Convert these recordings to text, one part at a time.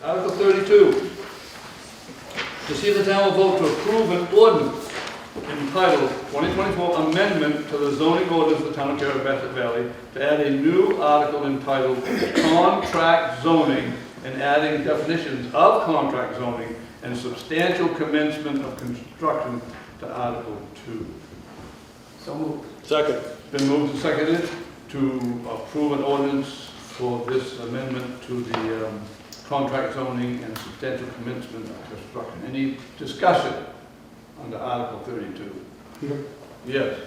Article 32. To see if the town will vote to approve an ordinance entitled 2024 Amendment to the Zoning Ordinance of the Town of Carrabassett Valley to add a new article entitled Contract Zoning and adding definitions of contract zoning and substantial commencement of construction to Article 2. So moved. Second. Been moved and seconded to approve an ordinance for this amendment to the contract zoning and substantial commencement of construction. Any discussion under Article 32? Yes.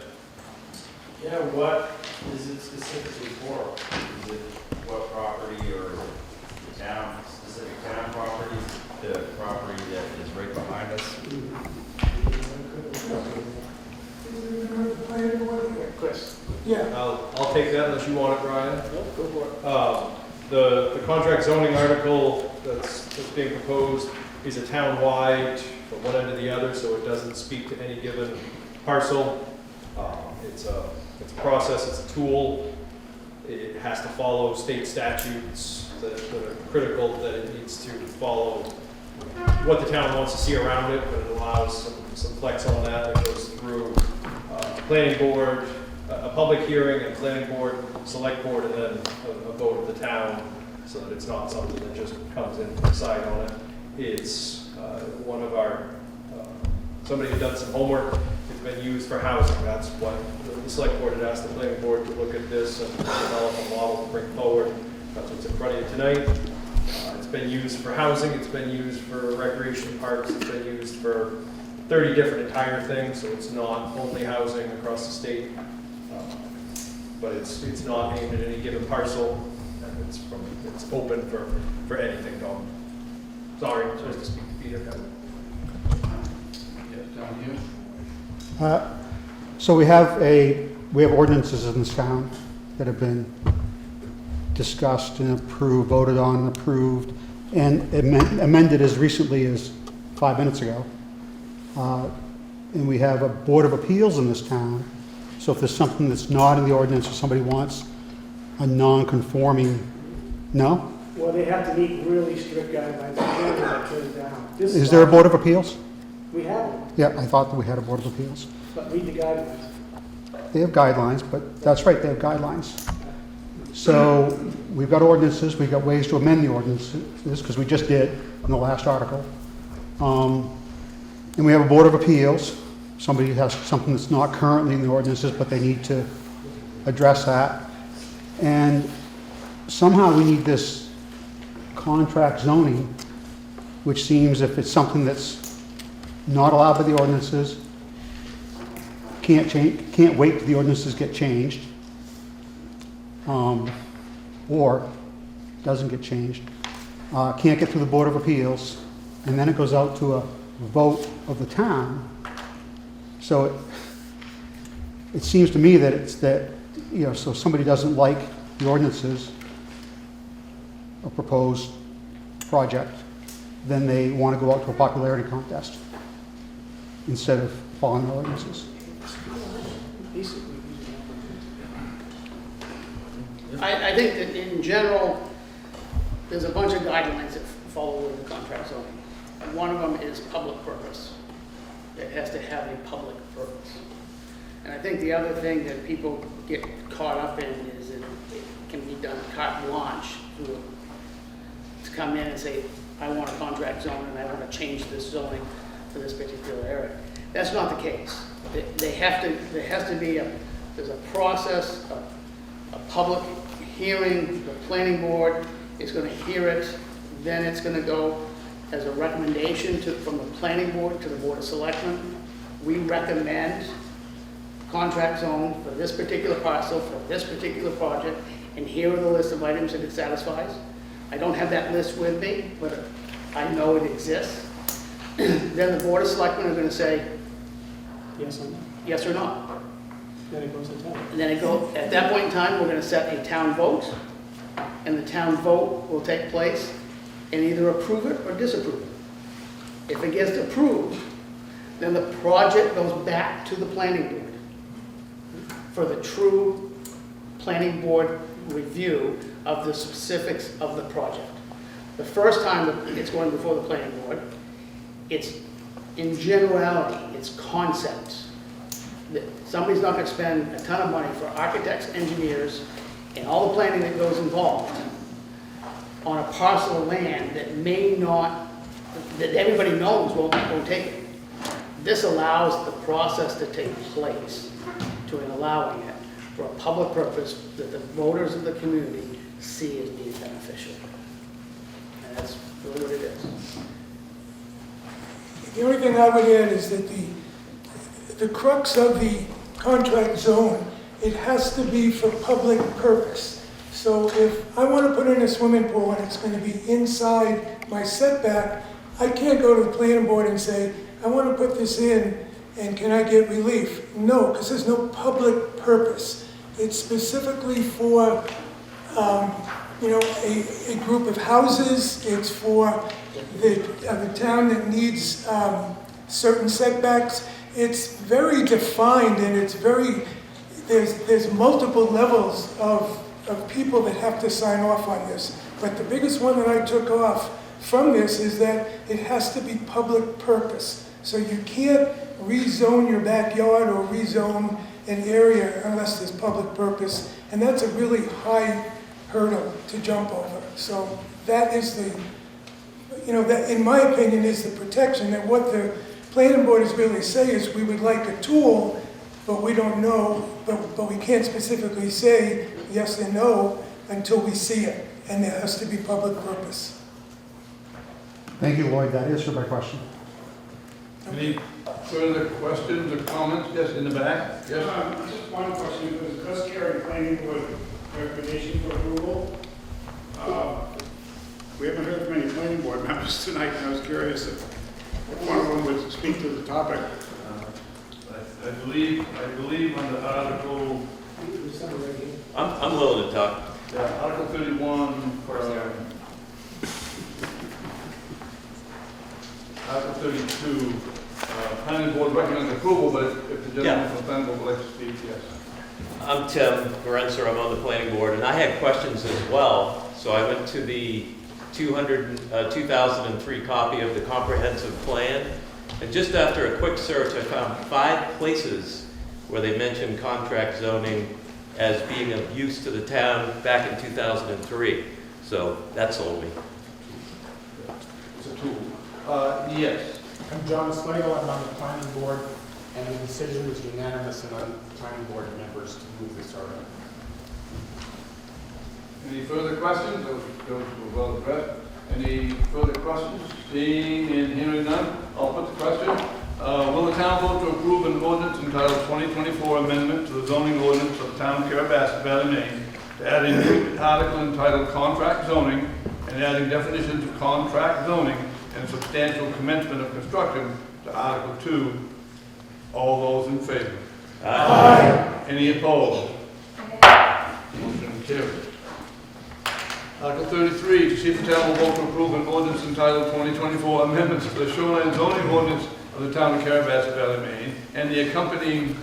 Yeah, what is it specifically for? Is it what property or the town, specific town property, the property that is right behind us? Chris. Yeah, I'll take that unless you want it, Brian. Go for it. The contract zoning article that's being proposed is a town-wide from one end to the other, so it doesn't speak to any given parcel. It's a process, it's a tool. It has to follow state statutes that are critical, that it needs to follow what the town wants to see around it, but it allows some flex on that. It goes through planning board, a public hearing, and planning board, select board, and then a vote of the town, so that it's not something that just comes in to decide on it. It's one of our, somebody who done some homework. It's been used for housing. That's what the select board had asked the planning board to look at this and develop a model to bring forward. That's what's in front of you tonight. It's been used for housing. It's been used for recreation parks. It's been used for 30 different entire things, so it's not only housing across the state, but it's not aimed at any given parcel, and it's open for anything, Tom. Sorry, I'm supposed to speak to Peter. Yes, down here. So we have ordinances in this town that have been discussed and approved, voted on and approved, and amended as recently as 5 minutes ago. And we have a Board of Appeals in this town. So if there's something that's not in the ordinance or somebody wants a non-conforming, no? Well, they have to meet really strict guidelines. Can't turn it down. This Is there a Board of Appeals? We have one, Yeah, I thought that we had a Board of Appeals. but read the guidelines. They have guidelines, but that's right, they have guidelines. So we've got ordinances, we've got ways to amend the ordinances, because we just did in the last article. And we have a Board of Appeals. Somebody has something that's not currently in the ordinances, but they need to address that. And somehow we need this contract zoning, which seems if it's something that's not allowed by the ordinances, can't wait till the ordinances get changed, or doesn't get changed, can't get through the Board of Appeals, and then it goes out to a vote of the town. So it seems to me that it's that, so if somebody doesn't like the ordinances, a proposed project, then they want to go out to a popularity contest instead of following the ordinances. I think that in general, there's a bunch of guidelines that follow with the contract zoning. And one of them is public purpose. It has to have a public purpose. And I think the other thing that people get caught up in is that it can be done carte blanche to come in and say, I want a contract zone and I want to change this zoning for this particular area. That's not the case. There has to be there's a process, a public hearing. The planning board is going to hear it. Then it's going to go as a recommendation from the planning board to the Board of Selectmen. We recommend contract zone for this particular parcel, for this particular project, and here are the list of items that it satisfies. I don't have that list with me, but I know it exists. Then the Board of Selectmen are going to say Yes or no? yes or no. Then it goes to town. And then at that point in time, we're going to set a town vote, and the town vote will take place and either approve it or disapprove it. If it gets approved, then the project goes back to the planning board for the true planning board review of the specifics of the project. The first time that it's going before the planning board, it's in generality, it's concepts. That somebody's not gonna spend a ton of money for architects, engineers, and all the planning that goes involved on a parcel of land that may not, that everybody knows won't take it. This allows the process to take place to an allowing it for a public purpose that the voters of the community see as being beneficial. And that's really what it is. The only thing I would add is that the crux of the contract zone, it has to be for public purpose. So if I want to put in a swimming pool and it's going to be inside my setback, I can't go to the planning board and say, I want to put this in and can I get relief? No, because there's no public purpose. It's specifically for, a group of houses. It's for the town that needs certain setbacks. It's very defined and it's there's multiple levels of people that have to sign off on this. But the biggest one that I took off from this is that it has to be public purpose. So you can't rezone your backyard or rezone an area unless there's public purpose. And that's a really high hurdle to jump over. So that is that in my opinion is the protection. And what the planning board is really saying is we would like a tool, but we don't know, but we can't specifically say yes and no until we see it. And there has to be public purpose. Thank you, Lloyd. That answered my question. Any further questions or comments? Yes, in the back? Yes. Just one question, was Gus Carey planning board recommendation for approval? We haven't heard from any planning board members tonight, and I was curious if one of them would speak to the topic. I believe on the article, I'm willing to talk. Article 31 for Article 32, planning board recommends approval, but if the gentleman from the planning board would like to speak, yes. I'm Tim Garenser, I'm on the planning board, and I had questions as well. So I went to the 2003 copy of the comprehensive plan, and just after a quick search, I found 5 places where they mentioned contract zoning as being of use to the town back in 2003. So that sold me. It's a tool. Yes. I'm John Slagle, I'm on the planning board, and the decision was unanimous among planning board members to move this article. Any further questions? Those were well addressed. Any further questions? Seeing and hearing none, I'll put the question. Will the town vote to approve an ordinance entitled 2024 Amendment to the Zoning Ordinance of the Town of Carabasset Valley, Maine, to add a new article entitled Contract Zoning and adding definitions of contract zoning and substantial commencement of construction to Article 2? All those in favor? Aye. Any opposed? Motion carried. Article 33, to see if the town will vote to approve an ordinance entitled 2024 Amendments to the Shoreline Zoning Ordinance of the Town of Carabasset Valley, Maine, and the accompanying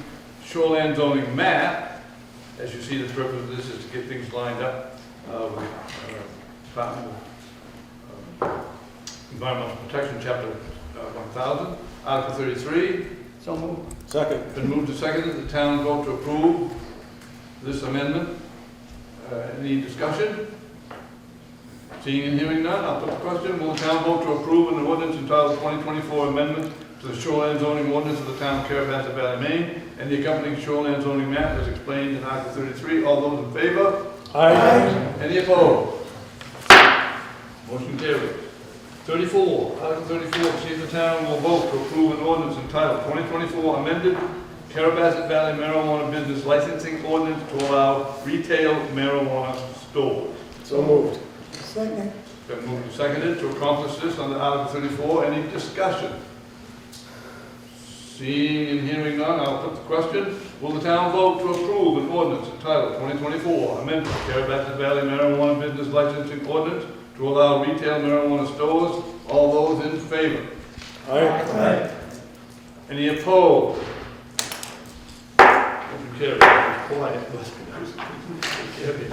shoreline zoning map. As you see, the purpose of this is to get things lined up with the Department of Environmental Protection, Chapter 1000. Article 33. So moved. Second. Been moved to second that the town vote to approve this amendment. Any discussion? Seeing and hearing none, I'll put the question. Will the town vote to approve an ordinance entitled 2024 Amendment to the Shoreline Zoning Ordinance of the Town of Carabasset Valley, Maine, and the accompanying shoreline zoning map as explained in Article 33? All those in favor? Aye. Any opposed? Motion carried. 34, Article 34, to see if the town will vote to approve an ordinance entitled 2024 Amended Carabasset Valley Marijuana Business Licensing Ordinance to allow retail marijuana stores. So moved. Second. Been moved and seconded to accomplish this under Article 34. Any discussion? Seeing and hearing none, I'll put the question. Will the town vote to approve an ordinance entitled 2024 Amended Carabasset Valley Marijuana Business Licensing Ordinance to allow retail marijuana stores? All those in favor? Aye. Any opposed? Motion carried. Quiet. Carried.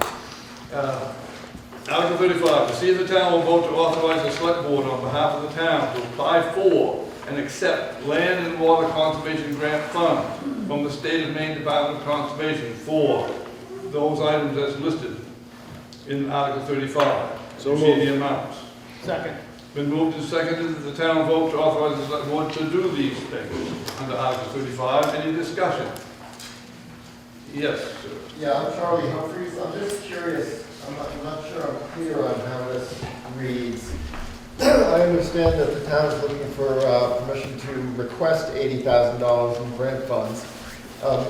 Article 35, to see if the town will vote to authorize the select board on behalf of the town to apply for and accept land and water conservation grant fund from the state of Maine Department of Conservation for those items as listed in Article 35. So You see moved. the amounts. Second. Been moved and seconded that the town vote to authorize the select board to do these things under Article 35. Any discussion? Yes, sir. Yeah, I'm Charlie Humphreys. I'm just curious, I'm not sure I'm clear on how this reads. I understand that the town is looking for permission to request $80,000 in grant funds.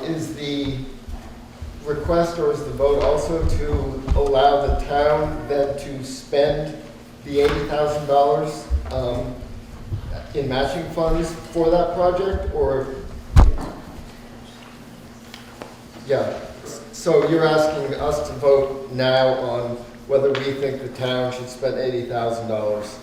Is the request or is the vote also to allow the town then to spend the $80,000 in matching funds for that project, or? Yeah, so you're asking us to vote now on whether we think the town should spend $80,000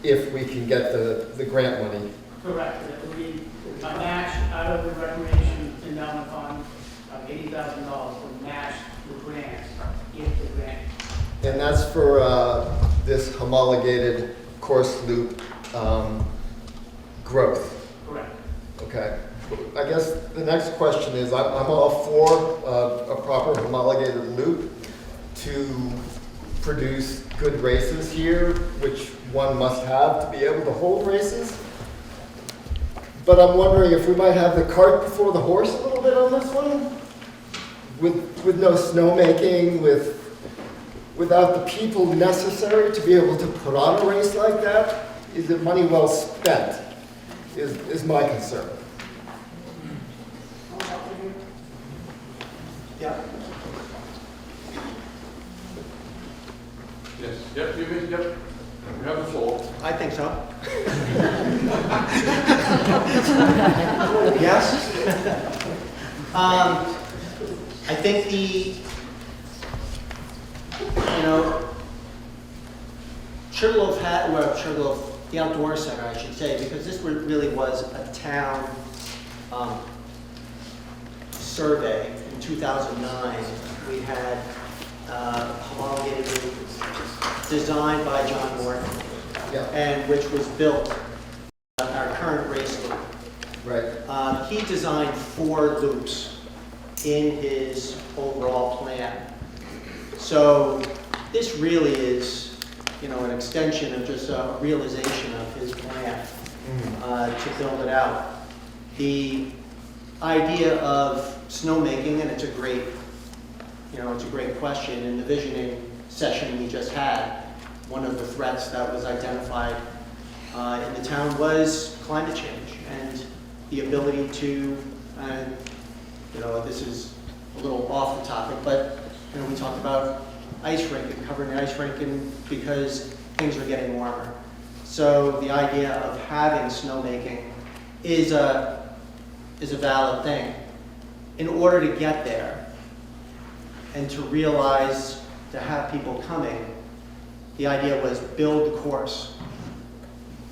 if we can get the grant money? Correct. It would be a match out of the recreation endowment fund of $80,000 would match the grant, if the grant. And that's for this homologated course loop growth? Correct. Okay. I guess the next question is, I'm all for a proper homologated loop to produce good races here, which one must have to be able to hold races. But I'm wondering if we might have the cart before the horse a little bit on this one? With no snowmaking, without the people necessary to be able to put on a race like that? Is it money well spent, is my concern. Yeah. Yes, yep, you have the floor. I think so. Yes? I think the outdoor center, I should say, because this really was a town survey in 2009. We had homologated loop designed by John Morton, Yeah, and which was built our current race loop. right. He designed 4 loops in his overall plan. So this really is, an extension of just a realization of his plan to build it out. The idea of snowmaking, and it's a great question. In the visioning session we just had, one of the threats that was identified in the town was climate change and the ability to, this is a little off the topic, but we talked about ice rink and covering the ice rink because things are getting warmer. So the idea of having snowmaking is a valid thing. In order to get there and to realize, to have people coming, the idea was build the course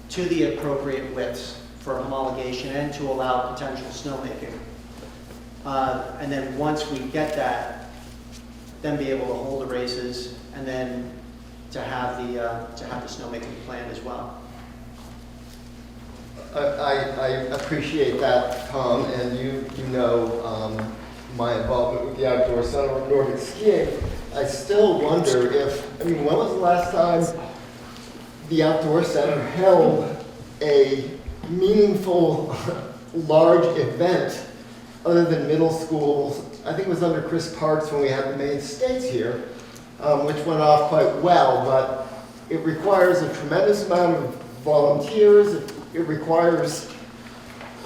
to the appropriate widths for homologation and to allow potential snowmaking. And then once we get that, then be able to hold the races and then to have the snowmaking planned as well. I appreciate that, Tom, and you know my involvement with the Outdoor Center of Nordic Skiing. I still wonder when was the last time the Outdoor Center held a meaningful, large event other than middle schools? I think it was under Chris Parks when we had the Maine States here, which went off quite well, but it requires a tremendous amount of volunteers. It requires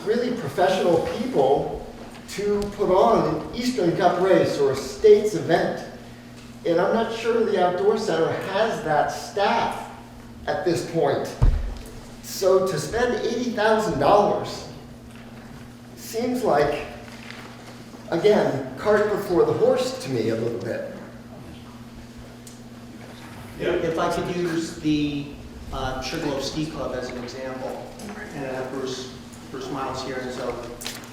really professional people to put on an Eastern Cup race or a states event. And I'm not sure the Outdoor Center has that staff at this point. So to spend $80,000 seems like, again, cart before the horse to me a little bit. If I could use the Sugarloaf Ski Club as an example, and I have Bruce Miles here, and so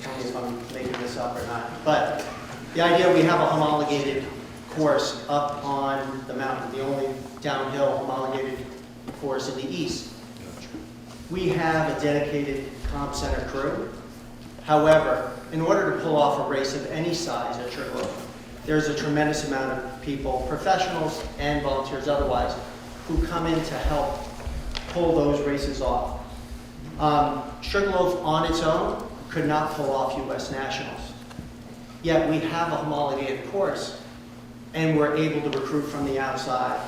tell me if I'm making this up or not. But the idea, we have a homologated course up on the mountain, the only downhill homologated course in the east. We have a dedicated comp center crew. However, in order to pull off a race of any size at Sugarloaf, there's a tremendous amount of people, professionals and volunteers otherwise, who come in to help pull those races off. Sugarloaf on its own could not pull off U.S. Nationals. Yet we have a homologated course, and we're able to recruit from the outside.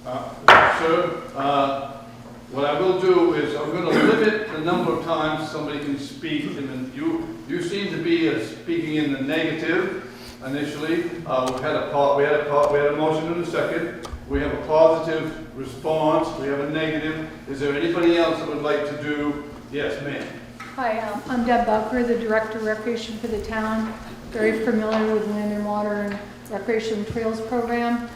Sir, what I will do is I'm going to limit the number of times somebody can speak, and then you seem to be speaking in the negative initially. We had a motion in a second. We have a positive response. We have a negative. Is there anybody else that would like to do? Yes, ma'am. Hi, I'm Deb Bucker, the Director of Recreation for the town. Very familiar with Land and Water and Recreation Trails Program.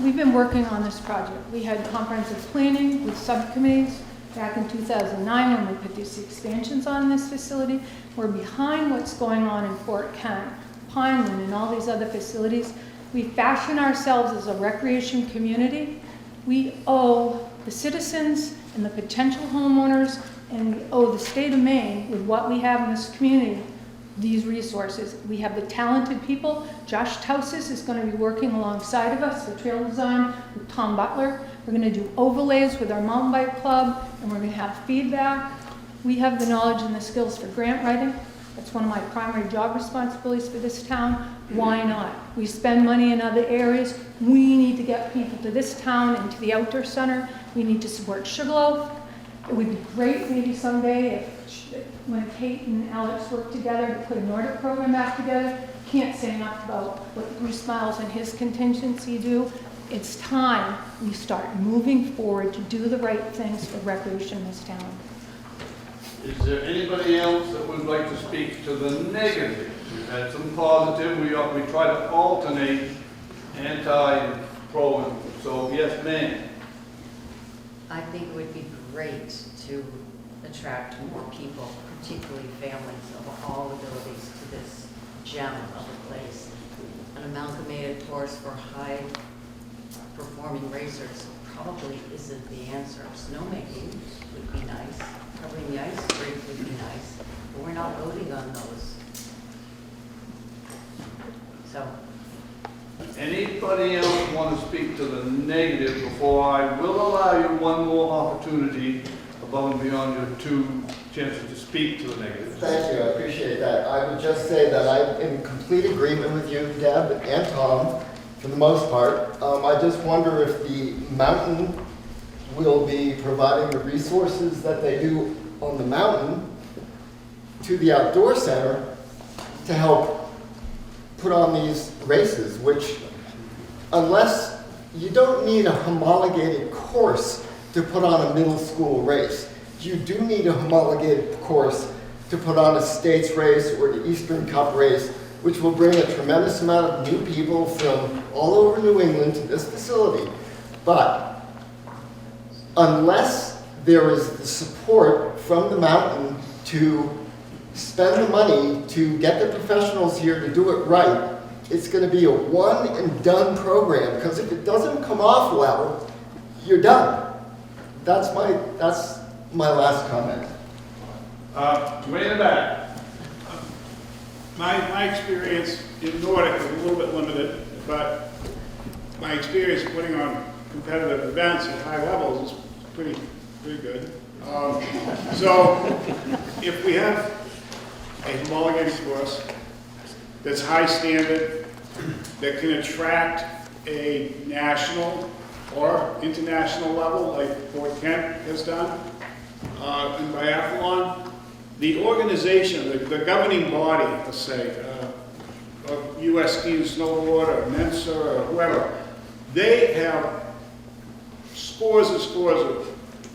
We've been working on this project. We had comprehensive planning with subcommittees back in 2009 when we put these expansions on this facility. We're behind what's going on in Fort Kent, Pineland, and all these other facilities. We fashion ourselves as a recreation community. We owe the citizens and the potential homeowners, and we owe the state of Maine with what we have in this community, these resources. We have the talented people. Josh Tausis is going to be working alongside of us, the trail design with Tom Butler. We're going to do overlays with our mountain bike club, and we're going to have feedback. We have the knowledge and the skills for grant writing. That's one of my primary job responsibilities for this town. Why not? We spend money in other areas. We need to get people to this town and to the outdoor center. We need to support Sugarloaf. It would be great maybe someday if, when Kate and Alex work together to put a Nordic program back together. Can't say enough about what Bruce Miles and his contingency do. It's time we start moving forward to do the right things for recreation in this town. Is there anybody else that would like to speak to the negative? We've had some positive. We try to alternate anti and pro. So yes, ma'am. I think it would be great to attract more people, particularly families of all abilities, to this gem of a place. An amalgamated course for high-performing racers probably isn't the answer. Snowmaking would be nice. Covering the ice rink would be nice, but we're not voting on those. So. Anybody else want to speak to the negative before I will allow you one more opportunity above and beyond your 2 chances to speak to the negative? Thank you, I appreciate that. I would just say that I'm in complete agreement with you, Deb and Tom, for the most part. I just wonder if the mountain will be providing the resources that they do on the mountain to the outdoor center to help put on these races, which, unless you don't need a homologated course to put on a middle school race, you do need a homologated course to put on a states race or the Eastern Cup race, which will bring a tremendous amount of new people from all over New England to this facility. But unless there is the support from the mountain to spend the money to get the professionals here to do it right, it's going to be a one and done program, because if it doesn't come off well, you're done. That's my last comment. Way in the back. My experience in Nordic is a little bit limited, but my experience putting on competitive events at high levels is pretty good. So if we have a homologated course that's high standard, that can attract a national or international level like Fort Kent has done in biathlon, the organization, the governing body, let's say, of U.S. Ski and Snowboard or Mensa or whoever, they have scores of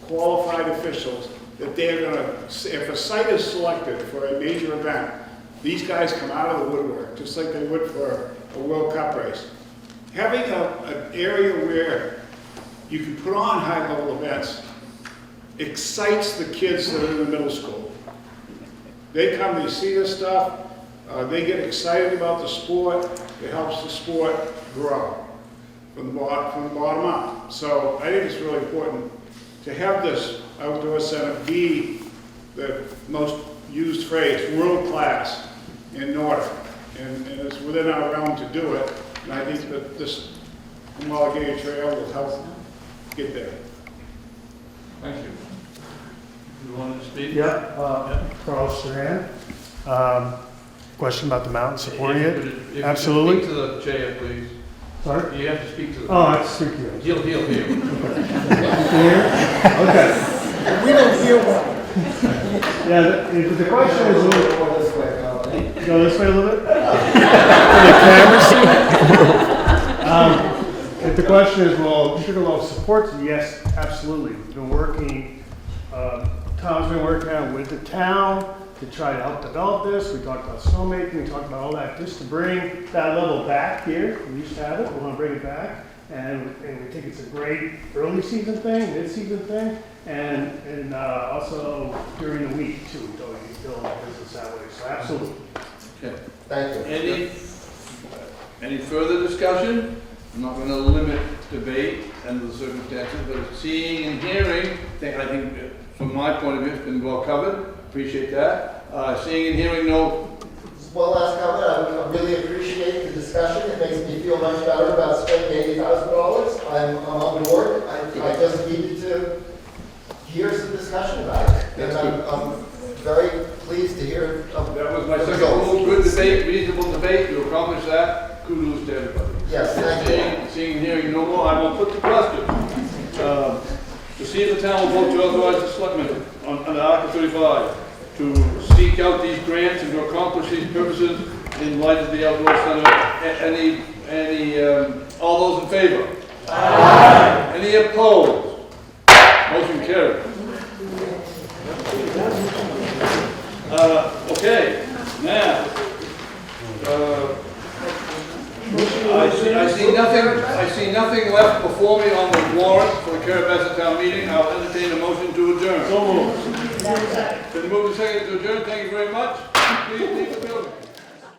qualified officials that they're going to, if a site is selected for a major event, these guys come out of the woodwork, just like they would for a World Cup race. Having an area where you can put on high-level events excites the kids that are in the middle school. They come, they see this stuff, they get excited about the sport, It helps the sport grow from the bottom up. So I think it's really important to have this outdoor center be the most used phrase, world-class in Nordic. And it's within our realm to do it. And I think that this homologated trail will help get there. Thank you. You wanted to speak? Yeah, Carl Saran. Question about the mountain supporting If it? you Absolutely. Speak to the chair, please. Sorry? You have to speak to the. Oh, I speak to you. He'll hear. Okay. We don't hear well. Yeah, the question is, Go this way, Colin. go this way a little bit? If the question is, well, Sugarloaf supports it, yes, absolutely. We've been working, Tom's been working on with the town to try to help develop this. We talked about snowmaking, we talked about all that, just to bring that level back here. We used to have it, we want to bring it back. And we think it's a great early season thing, mid-season thing, and also during the week too. We don't need to build our business that way, so absolutely. Okay. Thank you. Any further discussion? I'm not going to limit debate under the circumstances, but seeing and hearing, I think from my point of view, it's been well covered. Appreciate that. Seeing and hearing no. One last comment, I really appreciate the discussion. It makes me feel much better about spending $80,000. I'm on board. I just needed to hear some discussion about it. And I'm very pleased to hear. That was my second rule. Good debate, reasonable debate. You accomplished that. Kudos to everybody. Yes, thank you. Seeing and hearing no more, I will put the question. To see if the town will vote to authorize the selectmen under Article 35 to seek out these grants and to accomplish these purposes in light of the outdoor center. All those in favor? Aye. Any opposed? Motion carried. Okay, now, I see nothing left before me on the warrant for the Carabassa Town Meeting. I'll entertain a motion to adjourn. So moved. Been moved and seconded to adjourn. Thank you very much. Please leave the building.